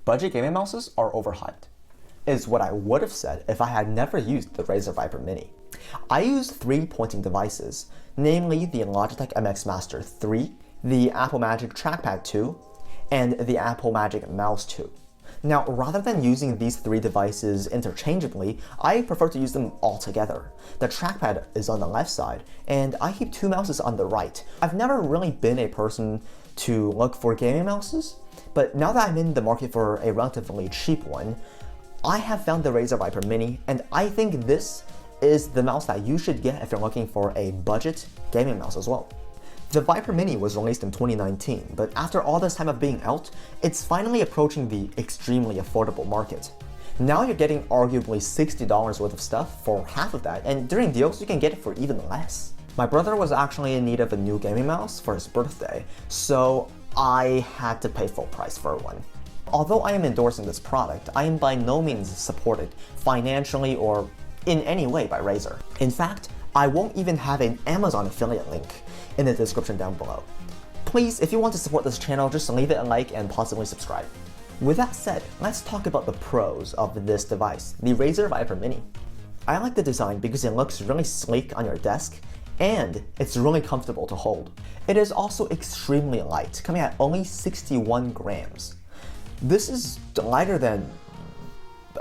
Budget gaming mouses are overhyped, is what I would have said if I had never used the Razer Viper Mini. I use 3 pointing devices, namely the Logitech MX Master 3, the Apple Magic Trackpad 2, and the Apple Magic Mouse 2. Now, rather than using these 3 devices interchangeably, I prefer to use them all together. The trackpad is on the left side, and I keep 2 mouses on the right. I've never really been a person to look for gaming mouses, but now that I'm in the market for a relatively cheap one, I have found the Razer Viper Mini, and I think this is the mouse that you should get if you're looking for a budget gaming mouse as well. The Viper Mini was released in 2019, but after all this time of being out, it's finally approaching the extremely affordable market. Now you're getting arguably $60 worth of stuff for half of that, and during deals you can get it for even less. My brother was actually in need of a new gaming mouse for his birthday, so I had to pay full price for one. Although I am endorsing this product, I am by no means supported financially or in any way by Razer. In fact, I won't even have an Amazon affiliate link in the description down below. Please, if you want to support this channel, just leave it a like and possibly subscribe. With that said, let's talk about the pros of this device, the Razer Viper Mini. I like the design because it looks really sleek on your desk, and it's really comfortable to hold. It is also extremely light, coming at only 61 grams. This is lighter than,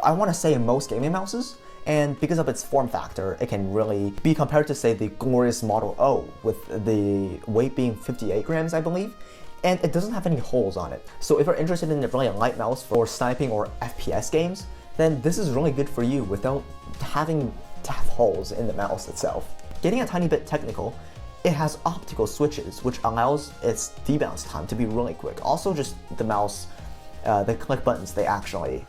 I want to say, most gaming mouses, and because of its form factor, it can really be compared to, say, the glorious Model O, with the weight being 58 grams, I believe, and it doesn't have any holes on it. So if you're interested in a really light mouse for sniping or FPS games, then this is really good for you without having to have holes in the mouse itself. Getting a tiny bit technical, it has optical switches, which allows its debounce time to be really quick. Also, just the mouse, the click buttons, they actually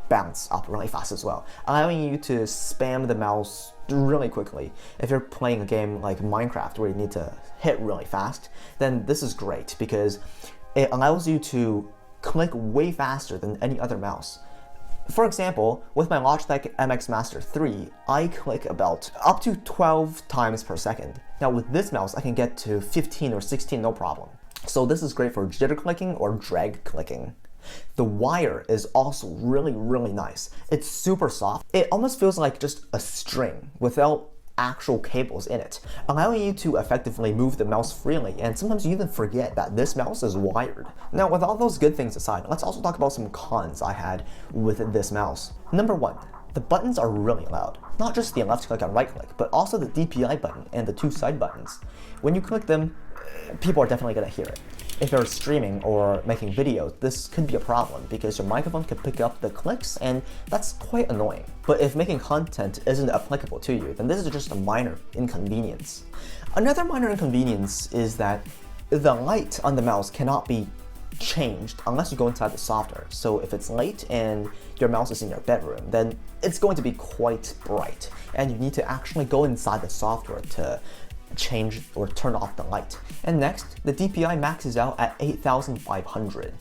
bounce up really fast as well, allowing you to spam the mouse really quickly. If you're playing a game like Minecraft where you need to hit really fast, then this is great because it allows you to click way faster than any other mouse. For example, with my Logitech MX Master 3, I click about up to 12 times per second. Now with this mouse, I can get to 15 or 16 no problem. So this is great for jitter clicking or drag clicking. The wire is also really nice. It's super soft. It almost feels like just a string without actual cables in it, allowing you to effectively move the mouse freely, and sometimes you even forget that this mouse is wired. Now, with all those good things aside, let's also talk about some cons I had with this mouse. Number 1, the buttons are really loud. Not just the left click and right click, but also the DPI button and the 2 side buttons. When you click them, people are definitely gonna hear it. If you're streaming or making videos, this could be a problem because your microphone could pick up the clicks, and that's quite annoying. But if making content isn't applicable to you, then this is just a minor inconvenience. Another minor inconvenience is that the light on the mouse cannot be changed unless you go inside the software. So if it's late and your mouse is in your bedroom, then it's going to be quite bright, and you need to actually go inside the software to change or turn off the light. And next, the DPI maxes out at 8,500.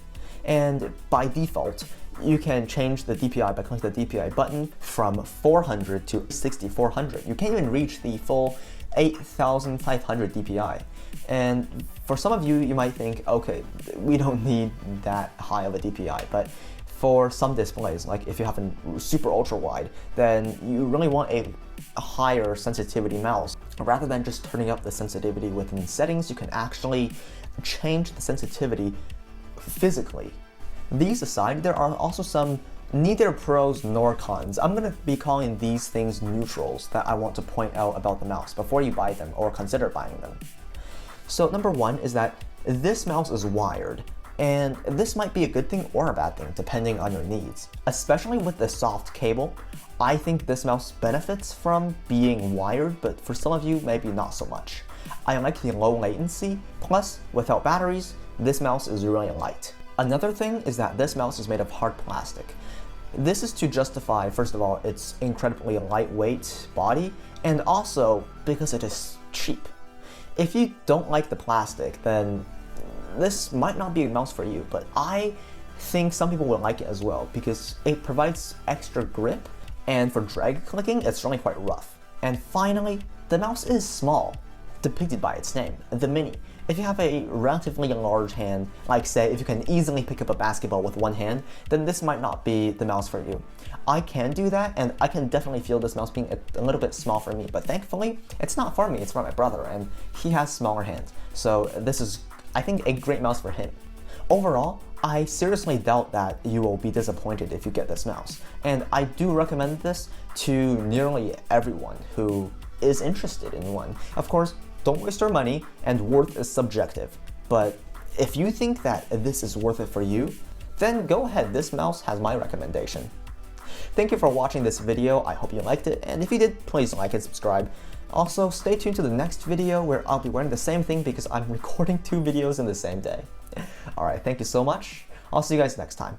And by default, you can change the DPI by clicking the DPI button from 400 to 6,400. You can't even reach the full 8,500 DPI. And for some of you, you might think, okay, we don't need that high of a DPI, but for some displays, like if you have a super ultra wide, then you really want a higher sensitivity mouse. Rather than just turning up the sensitivity within settings, you can actually change the sensitivity physically. These aside, there are also some neither pros nor cons. I'm gonna be calling these things neutrals that I want to point out about the mouse before you buy them or consider buying them. So number 1 is that this mouse is wired. And this might be a good thing or a bad thing, depending on your needs. Especially with the soft cable, I think this mouse benefits from being wired, but for some of you, maybe not so much. I like the low latency, plus without batteries, this mouse is really light. Another thing is that this mouse is made of hard plastic. This is to justify, first of all, its incredibly lightweight body, and also because it is cheap. If you don't like the plastic, then this might not be a mouse for you, but I think some people will like it as well because it provides extra grip, and for drag clicking, it's really quite rough. And finally, the mouse is small, depicted by its name, the Mini, If you have a relatively large hand, like say if you can easily pick up a basketball with one hand, then this might not be the mouse for you. I can do that, and I can definitely feel this mouse being a little bit small for me, but thankfully, it's not for me, it's for my brother, and he has smaller hands. So this is, I think, a great mouse for him. Overall, I seriously doubt that you will be disappointed if you get this mouse, and I do recommend this to nearly everyone who is interested in one. Of course, don't waste your money, and worth is subjective, but if you think that this is worth it for you, then go ahead, this mouse has my recommendation. Thank you for watching this video, I hope you liked it, and if you did, please like and subscribe. Also, stay tuned to the next video where I'll be wearing the same thing because I'm recording 2 videos in the same day. Alright, thank you so much. I'll see you guys next time.